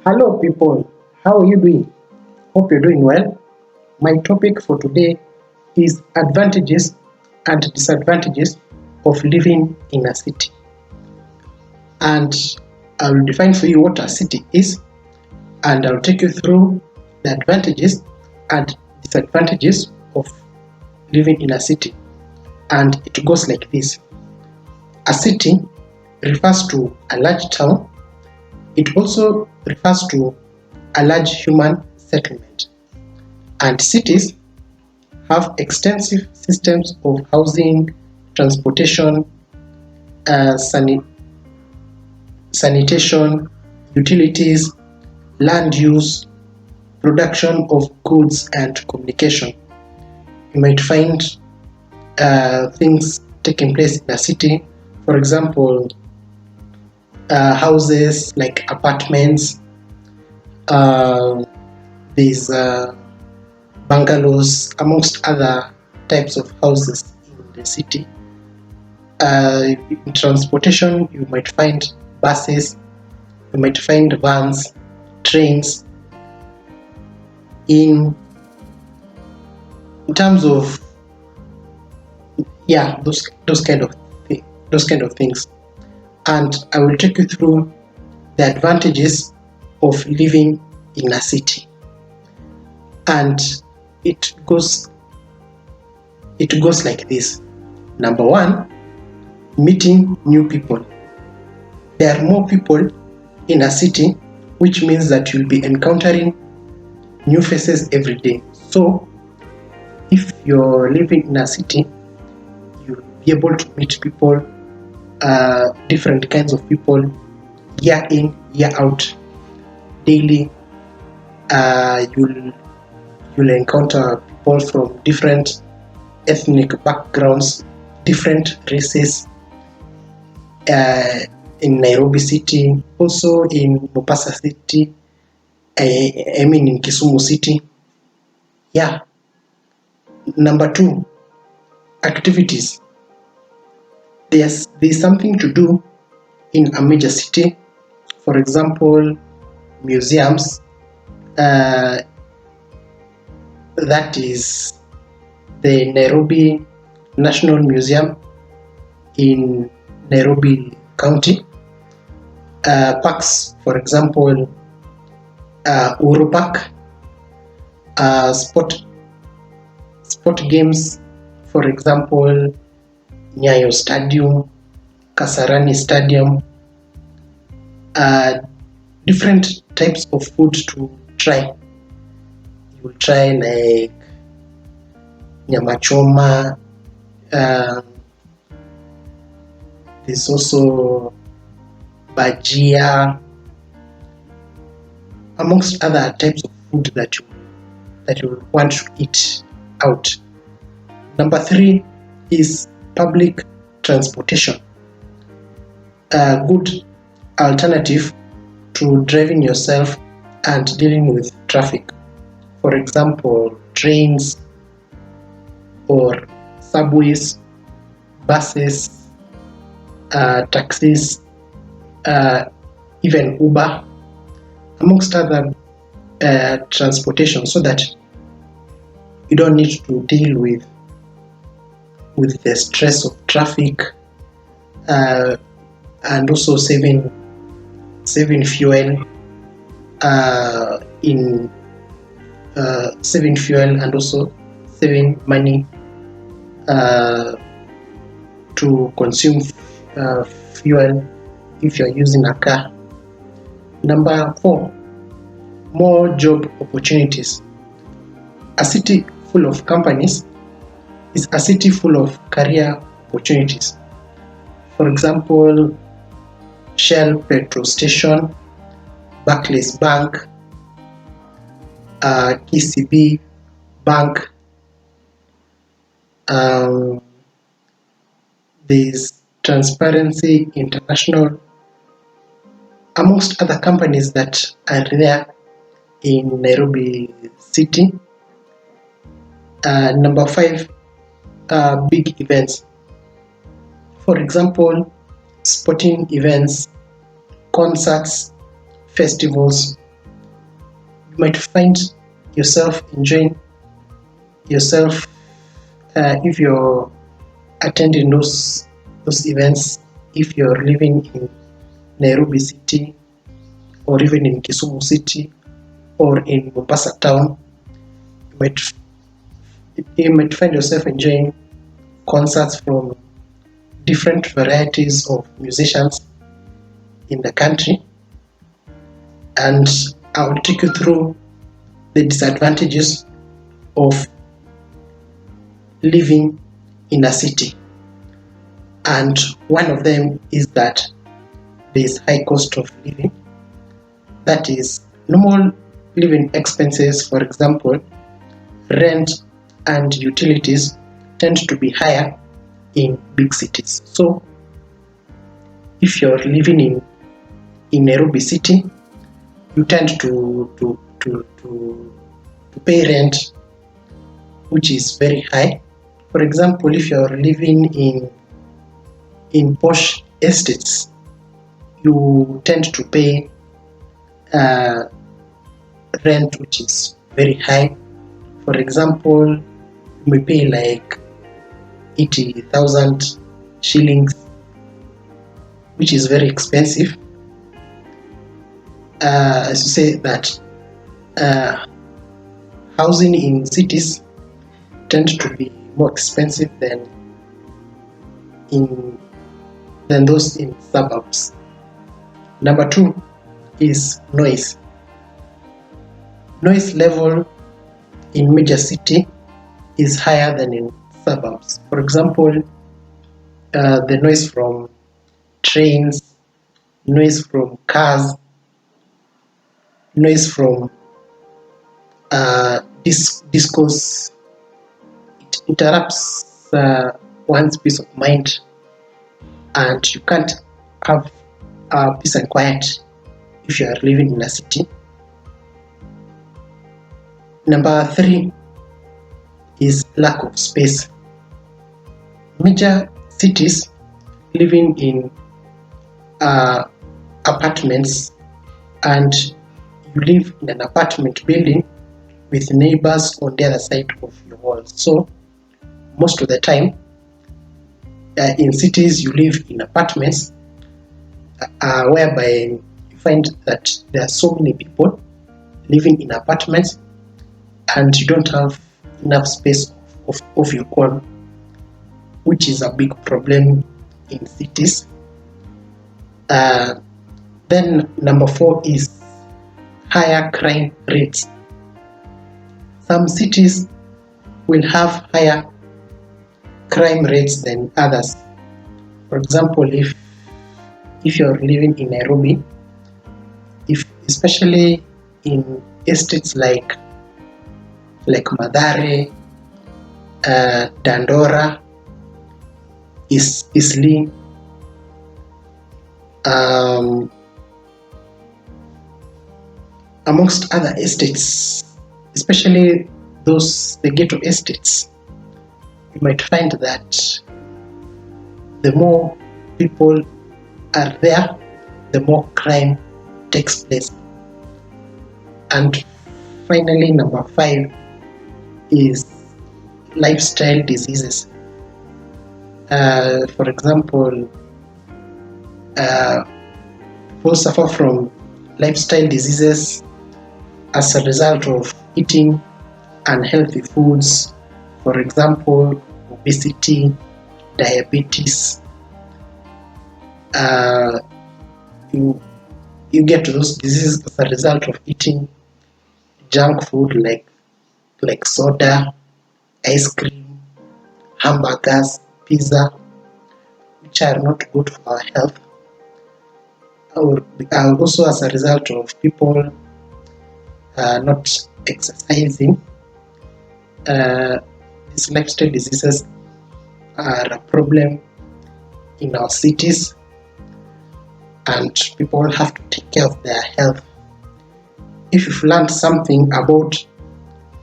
Hello, people. How are you doing? Hope you're doing well. My topic for today is advantages and disadvantages of living in a city. And I'll define for you what a city is, and I'll take you through the advantages and disadvantages of living in a city. And it goes like this: a city refers to a large town. It also refers to a large human settlement. And cities have extensive systems of housing, transportation, uh, sani- sanitation, utilities, land use, production of goods, and communication. You might find things taking place in a city, for example, houses like apartments, uh, these bungalows, amongst other types of houses in the city. In transportation, you might find buses, you might find vans, trains. In terms of those kind of things, and I will take you through the advantages of living in a city. And it goes it goes like this. Number one, meeting new people. There are more people in a city, which means that you'll be encountering new faces every day. So if you're living in a city, you'll be able to meet people, different kinds of people, year in, year out, daily. You'll encounter people from different ethnic backgrounds, different races, uh, in Nairobi city, also in Mombasa city, I mean in Kisumu city. Yeah. Number two, activities. There's something to do in a major city. For example, museums. Uh, that is the Nairobi National Museum in Nairobi County. Parks, for example, Uhuru Park. Sport games, for example, Nyayo Stadium, Kasarani Stadium. Different types of food to try. You will try like nyama choma. There's also bajia, amongst other types of food that you want to eat out. Number three is public transportation. A good alternative to driving yourself and dealing with traffic. For example, trains or subways, buses, taxis, even Uber, amongst other transportation, so that you don't need to deal with the stress of traffic, and also saving fuel, in saving fuel, and also saving money to consume fuel if you're using a car. Number four, more job opportunities. A city full of companies is a city full of career opportunities. For example, Shell petrol station, Barclays Bank, KCB Bank. There's Transparency International, amongst other companies that are there in Nairobi city. Number five, big events. For example, sporting events, concerts, festivals, You might find yourself enjoying yourself if you're attending those events, if you're living in Nairobi city or even in Kisumu city or in Mombasa town. You might find yourself enjoying concerts from different varieties of musicians in the country, and I will take you through the disadvantages of living in a city. And one of them is that there is high cost of living. That is, normal living expenses, for example, rent and utilities, tend to be higher in big cities. So if you're living in Nairobi city, you tend to pay rent which is very high. For example, if you're living in posh estates, you tend to pay rent which is very high. For example, you may pay like 80,000 shillings, which is very expensive. As you say that housing in cities tend to be more expensive than those in suburbs. Number two is noise. Noise level in major city is higher than in suburbs. For example, the noise from trains, noise from cars, noise from discos, it interrupts one's peace of mind, and you can't have peace and quiet if you are living in a city. Number three is lack of space. Major cities, living in apartments, and you live in an apartment building with neighbors on the other side of your walls. So most of the time in cities you live in apartments whereby you find that there are so many people living in apartments and you don't have enough space of your own, which is a big problem in cities. Then number four is higher crime rates. Some cities will have higher crime rates than others. For example, if you're living in Nairobi, especially in estates like Mathare, Dandora, Eastleigh, amongst other estates, especially the ghetto estates, you might find that the more people are there, the more crime takes place. And finally, number five is lifestyle diseases. For example, people suffer from lifestyle diseases as a result of eating unhealthy foods. For example, obesity, diabetes. You get those diseases as a result of eating junk food like soda, ice cream, hamburgers, pizza, which are not good for our health. Or also as a result of people not exercising. These lifestyle diseases are a problem in our cities, and people have to take care of their health. If you've learned something about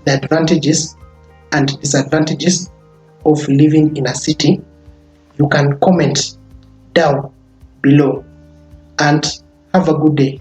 the advantages and disadvantages of living in a city, you can comment down below, and have a good day.